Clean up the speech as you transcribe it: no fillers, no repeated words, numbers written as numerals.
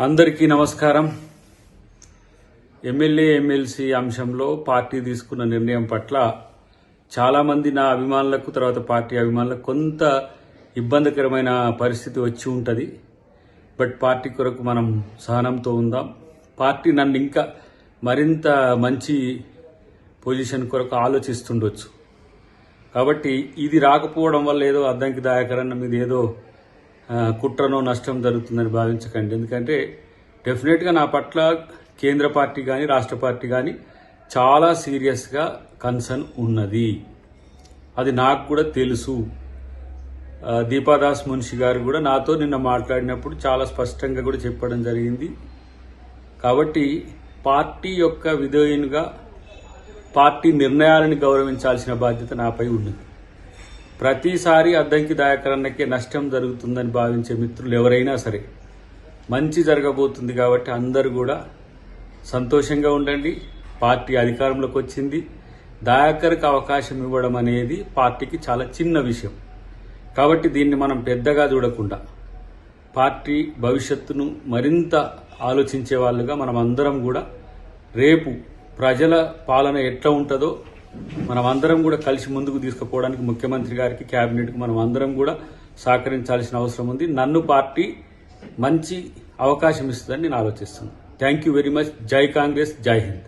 అందరికీ నమస్కారం. MLA MLC అంశంలో పార్టీ తీసుకున్న నిర్ణయం పట్ల చాలామంది నా అభిమానులకు తర్వాత పార్టీ అభిమానులకు కొంత ఇబ్బందికరమైన పరిస్థితి వచ్చి ఉంటుంది. బట్ పార్టీ కొరకు మనం సహనంతో ఉందాం. పార్టీ నన్ను ఇంకా మరింత మంచి పొజిషన్ కొరకు ఆలోచిస్తుండొచ్చు. కాబట్టి ఇది రాకపోవడం వల్ల ఏదో అద్దంకి దాయకరన్న మీద ఏదో కుట్రనో నష్టం జరుగుతుందని భావించకండి. ఎందుకంటే డెఫినెట్గా నా పట్ల కేంద్ర పార్టీ కానీ రాష్ట్ర పార్టీ కానీ చాలా సీరియస్గా కన్సర్న్ ఉన్నది. అది నాకు కూడా తెలుసు. దీపాదాస్ మున్షి గారు కూడా నాతో నిన్న మాట్లాడినప్పుడు చాలా స్పష్టంగా కూడా చెప్పడం జరిగింది. కాబట్టి పార్టీ యొక్క విధేయునిగా పార్టీ నిర్ణయాలను గౌరవించాల్సిన బాధ్యత నాపై ఉన్నది. ప్రతిసారి అద్దంకి దాయకరన్నకే నష్టం జరుగుతుందని భావించే మిత్రులు ఎవరైనా సరే మంచి జరగబోతుంది కాబట్టి అందరూ కూడా సంతోషంగా ఉండండి. పార్టీ అధికారంలోకి వచ్చింది. దాయకర్కి అవకాశం ఇవ్వడం అనేది పార్టీకి చాలా చిన్న విషయం. కాబట్టి దీన్ని మనం పెద్దగా చూడకుండా పార్టీ భవిష్యత్తును మరింత ఆలోచించే వాళ్ళుగా మనం అందరం కూడా రేపు ప్రజల పాలన ఎట్లా ఉంటుందో మనం అందరం కూడా కలిసి ముందుకు తీసుకుపోవడానికి ముఖ్యమంత్రి గారికి క్యాబినెట్కి మనం అందరం కూడా సహకరించాల్సిన అవసరం ఉంది. నన్ను పార్టీ మంచి అవకాశం ఇస్తుందని నేను ఆలోచిస్తున్నాను. Thank you very much. జై కాంగ్రెస్, జై హింద్.